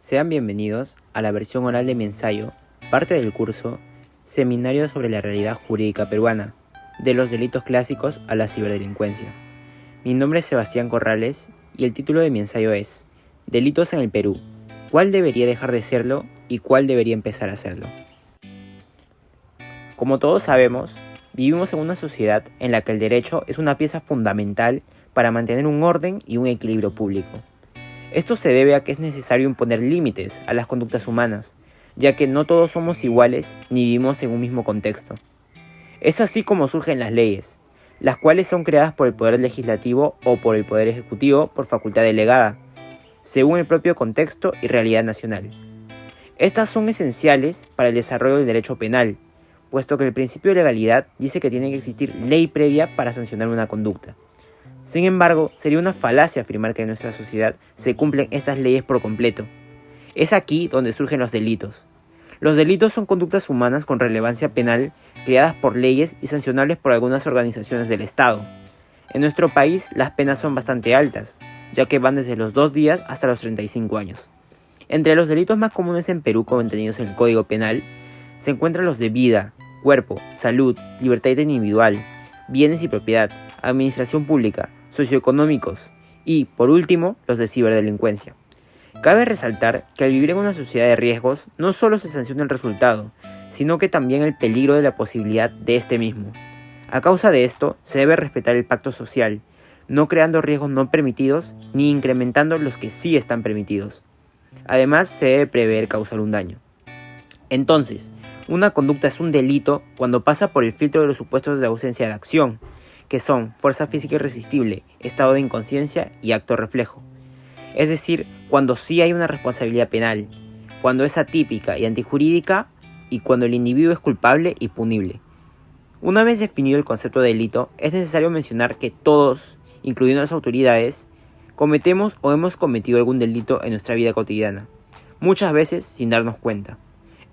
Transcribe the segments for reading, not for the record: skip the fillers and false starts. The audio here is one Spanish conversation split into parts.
Sean bienvenidos a la versión oral de mi ensayo, parte del curso Seminario sobre la realidad jurídica peruana, de los delitos clásicos a la ciberdelincuencia. Mi nombre es Sebastián Corrales y el título de mi ensayo es Delitos en el Perú, ¿cuál debería dejar de serlo y cuál debería empezar a serlo? Como todos sabemos, vivimos en una sociedad en la que el derecho es una pieza fundamental para mantener un orden y un equilibrio público. Esto se debe a que es necesario imponer límites a las conductas humanas, ya que no todos somos iguales ni vivimos en un mismo contexto. Es así como surgen las leyes, las cuales son creadas por el Poder Legislativo o por el Poder Ejecutivo por facultad delegada, según el propio contexto y realidad nacional. Estas son esenciales para el desarrollo del derecho penal, puesto que el principio de legalidad dice que tiene que existir ley previa para sancionar una conducta. Sin embargo, sería una falacia afirmar que en nuestra sociedad se cumplen estas leyes por completo. Es aquí donde surgen los delitos. Los delitos son conductas humanas con relevancia penal creadas por leyes y sancionables por algunas organizaciones del Estado. En nuestro país las penas son bastante altas, ya que van desde los 2 días hasta los 35 años. Entre los delitos más comunes en Perú contenidos en el Código Penal se encuentran los de vida, cuerpo, salud, libertad individual, bienes y propiedad, administración pública, socioeconómicos y, por último, los de ciberdelincuencia. Cabe resaltar que al vivir en una sociedad de riesgos no solo se sanciona el resultado, sino que también el peligro de la posibilidad de este mismo. A causa de esto, se debe respetar el pacto social, no creando riesgos no permitidos ni incrementando los que sí están permitidos. Además, se debe prever causar un daño. Entonces, una conducta es un delito cuando pasa por el filtro de los supuestos de ausencia de acción, que son fuerza física irresistible, estado de inconsciencia y acto reflejo. Es decir, cuando sí hay una responsabilidad penal, cuando es atípica y antijurídica y cuando el individuo es culpable y punible. Una vez definido el concepto de delito, es necesario mencionar que todos, incluyendo las autoridades, cometemos o hemos cometido algún delito en nuestra vida cotidiana, muchas veces sin darnos cuenta.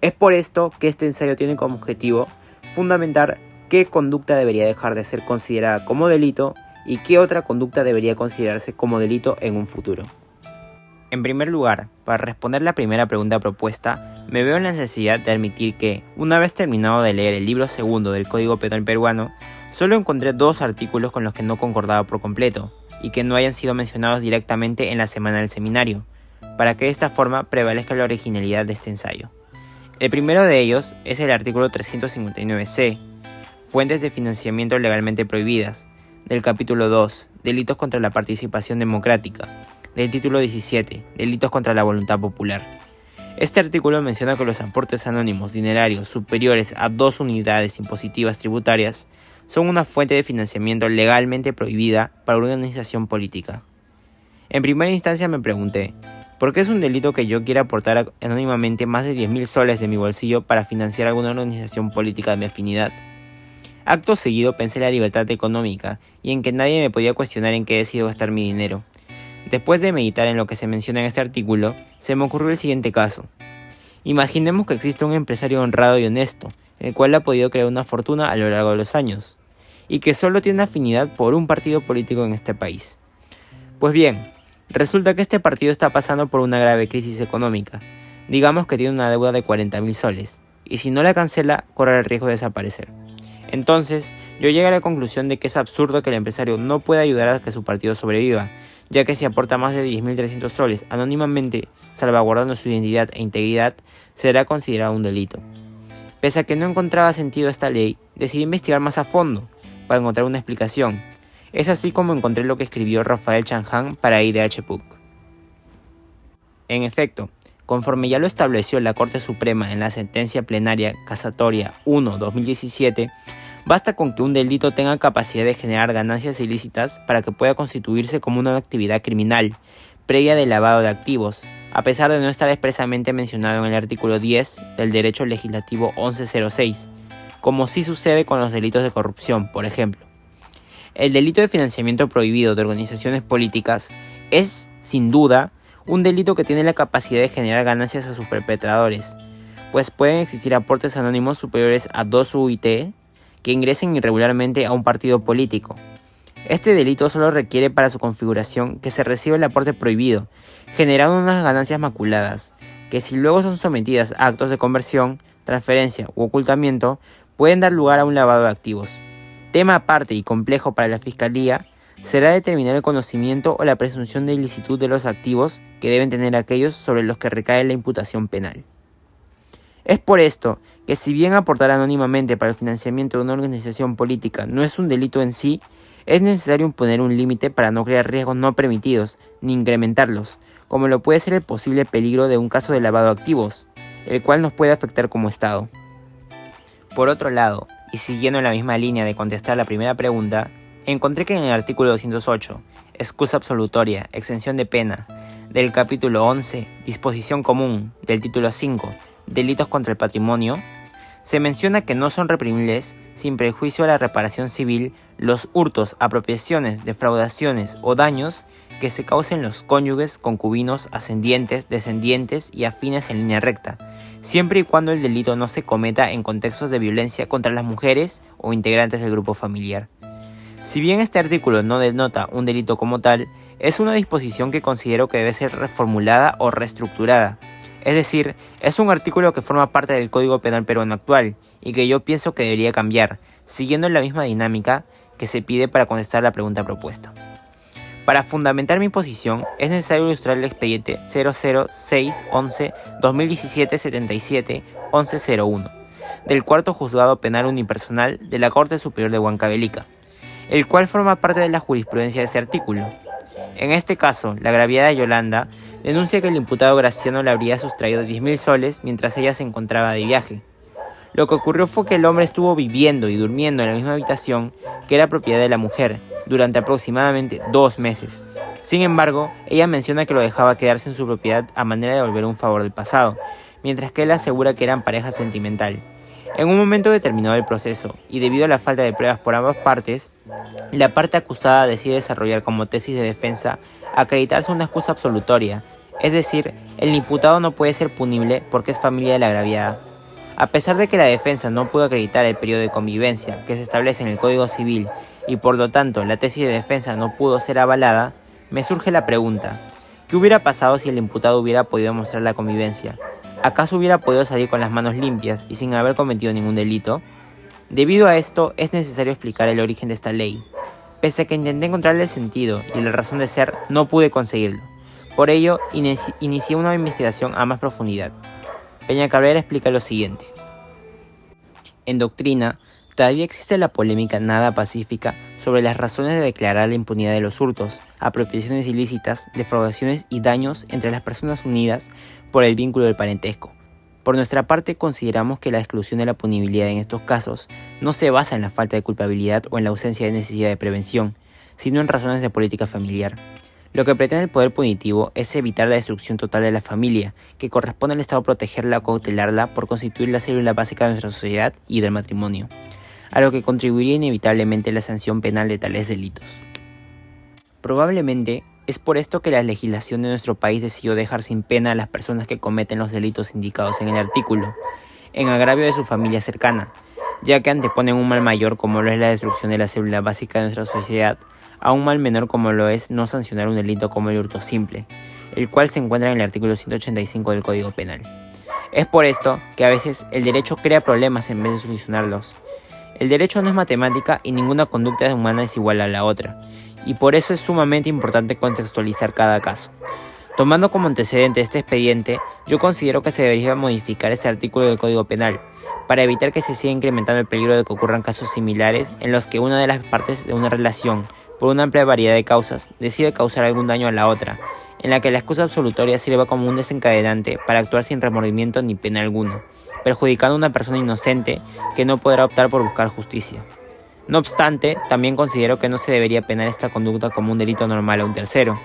Es por esto que este ensayo tiene como objetivo fundamentar qué conducta debería dejar de ser considerada como delito y qué otra conducta debería considerarse como delito en un futuro. En primer lugar, para responder la primera pregunta propuesta, me veo en la necesidad de admitir que, una vez terminado de leer el libro segundo del Código Penal peruano, solo encontré 2 artículos con los que no concordaba por completo y que no hayan sido mencionados directamente en la semana del seminario, para que de esta forma prevalezca la originalidad de este ensayo. El primero de ellos es el artículo 359c, Fuentes de financiamiento legalmente prohibidas, del capítulo 2, Delitos contra la participación democrática, del título 17, Delitos contra la voluntad popular. Este artículo menciona que los aportes anónimos dinerarios superiores a 2 unidades impositivas tributarias son una fuente de financiamiento legalmente prohibida para una organización política. En primera instancia me pregunté, ¿por qué es un delito que yo quiera aportar anónimamente más de 10.000 soles de mi bolsillo para financiar alguna organización política de mi afinidad? Acto seguido pensé en la libertad económica y en que nadie me podía cuestionar en qué decido gastar mi dinero. Después de meditar en lo que se menciona en este artículo, se me ocurrió el siguiente caso. Imaginemos que existe un empresario honrado y honesto, el cual ha podido crear una fortuna a lo largo de los años, y que solo tiene afinidad por un partido político en este país. Pues bien, resulta que este partido está pasando por una grave crisis económica. Digamos que tiene una deuda de 40.000 soles, y si no la cancela, corre el riesgo de desaparecer. Entonces, yo llegué a la conclusión de que es absurdo que el empresario no pueda ayudar a que su partido sobreviva, ya que si aporta más de 10.300 soles anónimamente, salvaguardando su identidad e integridad, será considerado un delito. Pese a que no encontraba sentido esta ley, decidí investigar más a fondo, para encontrar una explicación. Es así como encontré lo que escribió Rafael Chanján para IDH-PUC. En efecto, conforme ya lo estableció la Corte Suprema en la sentencia plenaria casatoria 1/2017, basta con que un delito tenga capacidad de generar ganancias ilícitas para que pueda constituirse como una actividad criminal, previa del lavado de activos, a pesar de no estar expresamente mencionado en el artículo 10 del Derecho Legislativo 1106, como sí sucede con los delitos de corrupción, por ejemplo. El delito de financiamiento prohibido de organizaciones políticas es, sin duda, un delito que tiene la capacidad de generar ganancias a sus perpetradores, pues pueden existir aportes anónimos superiores a 2 UIT que ingresen irregularmente a un partido político. Este delito solo requiere para su configuración que se reciba el aporte prohibido, generando unas ganancias maculadas, que si luego son sometidas a actos de conversión, transferencia u ocultamiento, pueden dar lugar a un lavado de activos. Tema aparte y complejo para la Fiscalía será determinar el conocimiento o la presunción de ilicitud de los activos que deben tener aquellos sobre los que recae la imputación penal. Es por esto que si bien aportar anónimamente para el financiamiento de una organización política no es un delito en sí, es necesario imponer un límite para no crear riesgos no permitidos ni incrementarlos, como lo puede ser el posible peligro de un caso de lavado de activos, el cual nos puede afectar como Estado. Por otro lado, y siguiendo en la misma línea de contestar la primera pregunta, encontré que en el artículo 208, excusa absolutoria, exención de pena, del capítulo 11, disposición común, del título 5, delitos contra el patrimonio, se menciona que no son reprimibles, sin prejuicio a la reparación civil, los hurtos, apropiaciones, defraudaciones o daños que se causen los cónyuges, concubinos, ascendientes, descendientes y afines en línea recta, siempre y cuando el delito no se cometa en contextos de violencia contra las mujeres o integrantes del grupo familiar. Si bien este artículo no denota un delito como tal, es una disposición que considero que debe ser reformulada o reestructurada. Es decir, es un artículo que forma parte del Código Penal peruano actual y que yo pienso que debería cambiar, siguiendo la misma dinámica que se pide para contestar la pregunta propuesta. Para fundamentar mi posición, es necesario ilustrar el expediente 00611-2017-77-1101 del Cuarto Juzgado Penal Unipersonal de la Corte Superior de Huancavelica, el cual forma parte de la jurisprudencia de este artículo. En este caso, la agraviada Yolanda denuncia que el imputado Graciano le habría sustraído 10.000 soles mientras ella se encontraba de viaje. Lo que ocurrió fue que el hombre estuvo viviendo y durmiendo en la misma habitación que era propiedad de la mujer durante aproximadamente 2 meses. Sin embargo, ella menciona que lo dejaba quedarse en su propiedad a manera de devolver un favor del pasado, mientras que él asegura que eran pareja sentimental. En un momento determinado del proceso, y debido a la falta de pruebas por ambas partes, la parte acusada decide desarrollar como tesis de defensa acreditarse una excusa absolutoria, es decir, el imputado no puede ser punible porque es familia de la agraviada. A pesar de que la defensa no pudo acreditar el periodo de convivencia que se establece en el Código Civil y por lo tanto la tesis de defensa no pudo ser avalada, me surge la pregunta, ¿qué hubiera pasado si el imputado hubiera podido mostrar la convivencia? ¿Acaso hubiera podido salir con las manos limpias y sin haber cometido ningún delito? Debido a esto, es necesario explicar el origen de esta ley. Pese a que intenté encontrarle el sentido y la razón de ser, no pude conseguirlo. Por ello, inicié una investigación a más profundidad. Peña Cabrera explica lo siguiente. En doctrina, todavía existe la polémica nada pacífica sobre las razones de declarar la impunidad de los hurtos, apropiaciones ilícitas, defraudaciones y daños entre las personas unidas por el vínculo del parentesco. Por nuestra parte, consideramos que la exclusión de la punibilidad en estos casos no se basa en la falta de culpabilidad o en la ausencia de necesidad de prevención, sino en razones de política familiar. Lo que pretende el poder punitivo es evitar la destrucción total de la familia, que corresponde al Estado protegerla o cautelarla por constituir la célula básica de nuestra sociedad y del matrimonio, a lo que contribuiría inevitablemente la sanción penal de tales delitos. Probablemente es por esto que la legislación de nuestro país decidió dejar sin pena a las personas que cometen los delitos indicados en el artículo, en agravio de su familia cercana, ya que anteponen un mal mayor como lo es la destrucción de la célula básica de nuestra sociedad, a un mal menor como lo es no sancionar un delito como el hurto simple, el cual se encuentra en el artículo 185 del Código Penal. Es por esto que a veces el derecho crea problemas en vez de solucionarlos. El derecho no es matemática y ninguna conducta humana es igual a la otra, y por eso es sumamente importante contextualizar cada caso. Tomando como antecedente este expediente, yo considero que se debería modificar este artículo del Código Penal, para evitar que se siga incrementando el peligro de que ocurran casos similares en los que una de las partes de una relación, por una amplia variedad de causas, decide causar algún daño a la otra, en la que la excusa absolutoria sirva como un desencadenante para actuar sin remordimiento ni pena alguno, perjudicando a una persona inocente que no podrá optar por buscar justicia. No obstante, también considero que no se debería penar esta conducta como un delito normal a un tercero,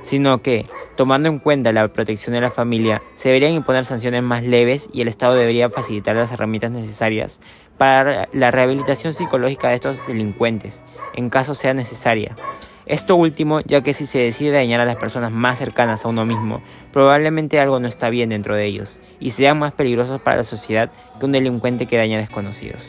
sino que, tomando en cuenta la protección de la familia, se deberían imponer sanciones más leves y el Estado debería facilitar las herramientas necesarias para la rehabilitación psicológica de estos delincuentes, en caso sea necesaria. Esto último, ya que si se decide dañar a las personas más cercanas a uno mismo, probablemente algo no está bien dentro de ellos, y sean más peligrosos para la sociedad que un delincuente que daña a desconocidos.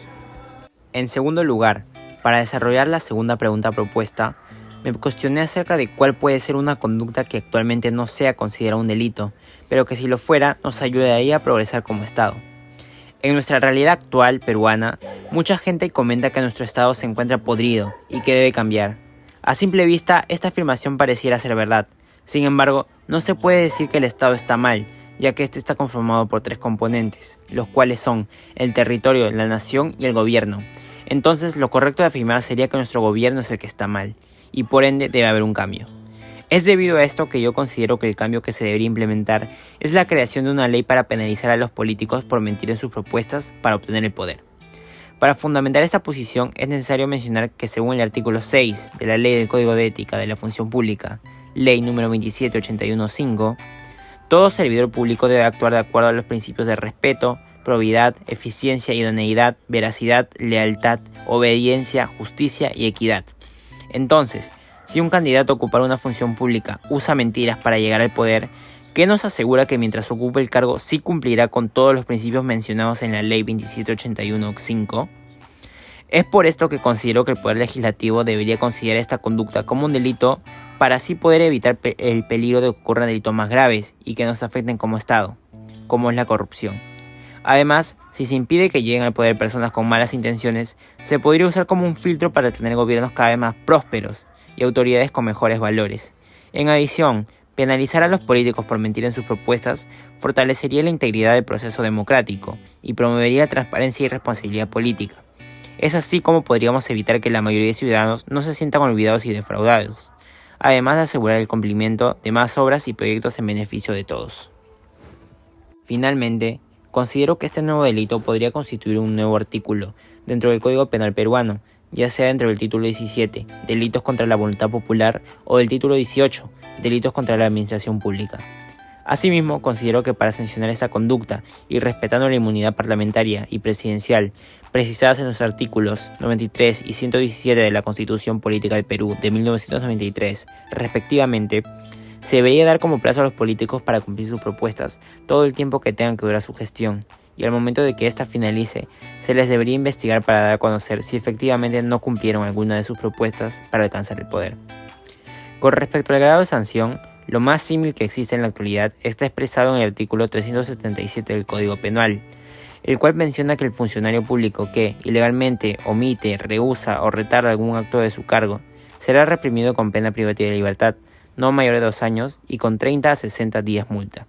En segundo lugar, para desarrollar la segunda pregunta propuesta, me cuestioné acerca de cuál puede ser una conducta que actualmente no sea considerada un delito, pero que si lo fuera nos ayudaría a progresar como Estado. En nuestra realidad actual peruana, mucha gente comenta que nuestro Estado se encuentra podrido y que debe cambiar. A simple vista, esta afirmación pareciera ser verdad. Sin embargo, no se puede decir que el Estado está mal, ya que este está conformado por 3 componentes, los cuales son el territorio, la nación y el gobierno. Entonces, lo correcto de afirmar sería que nuestro gobierno es el que está mal, y por ende debe haber un cambio. Es debido a esto que yo considero que el cambio que se debería implementar es la creación de una ley para penalizar a los políticos por mentir en sus propuestas para obtener el poder. Para fundamentar esta posición es necesario mencionar que según el artículo 6 de la Ley del Código de Ética de la Función Pública, Ley número 27815, todo servidor público debe actuar de acuerdo a los principios de respeto, probidad, eficiencia, idoneidad, veracidad, lealtad, obediencia, justicia y equidad. Entonces, si un candidato a ocupar una función pública usa mentiras para llegar al poder, ¿qué nos asegura que mientras ocupe el cargo sí cumplirá con todos los principios mencionados en la Ley 27815? Es por esto que considero que el Poder Legislativo debería considerar esta conducta como un delito para así poder evitar el peligro de que ocurran delitos más graves y que nos afecten como Estado, como es la corrupción. Además, si se impide que lleguen al poder personas con malas intenciones, se podría usar como un filtro para tener gobiernos cada vez más prósperos y autoridades con mejores valores. En adición, penalizar a los políticos por mentir en sus propuestas fortalecería la integridad del proceso democrático y promovería transparencia y responsabilidad política. Es así como podríamos evitar que la mayoría de ciudadanos no se sientan olvidados y defraudados, además de asegurar el cumplimiento de más obras y proyectos en beneficio de todos. Finalmente, considero que este nuevo delito podría constituir un nuevo artículo dentro del Código Penal peruano, ya sea dentro del título 17, delitos contra la voluntad popular, o del título 18, delitos contra la administración pública. Asimismo, considero que para sancionar esta conducta y respetando la inmunidad parlamentaria y presidencial precisadas en los artículos 93 y 117 de la Constitución Política del Perú de 1993, respectivamente, se debería dar como plazo a los políticos para cumplir sus propuestas todo el tiempo que tengan que durar su gestión, y al momento de que ésta finalice, se les debería investigar para dar a conocer si efectivamente no cumplieron alguna de sus propuestas para alcanzar el poder. Con respecto al grado de sanción, lo más símil que existe en la actualidad está expresado en el artículo 377 del Código Penal, el cual menciona que el funcionario público que ilegalmente omite, rehúsa o retarda algún acto de su cargo será reprimido con pena privativa de libertad, no mayor de 2 años y con 30 a 60 días multa.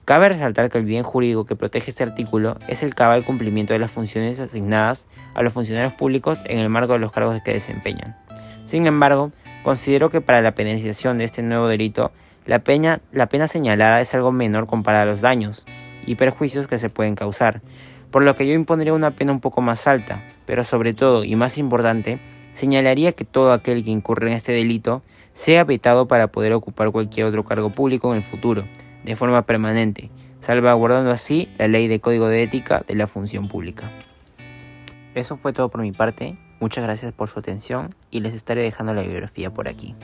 Cabe resaltar que el bien jurídico que protege este artículo es el cabal cumplimiento de las funciones asignadas a los funcionarios públicos en el marco de los cargos que desempeñan. Sin embargo, considero que para la penalización de este nuevo delito, la pena señalada es algo menor comparada a los daños y perjuicios que se pueden causar, por lo que yo impondría una pena un poco más alta, pero sobre todo, y más importante, señalaría que todo aquel que incurre en este delito sea vetado para poder ocupar cualquier otro cargo público en el futuro, de forma permanente, salvaguardando así la ley de Código de Ética de la Función Pública. Eso fue todo por mi parte, muchas gracias por su atención y les estaré dejando la bibliografía por aquí.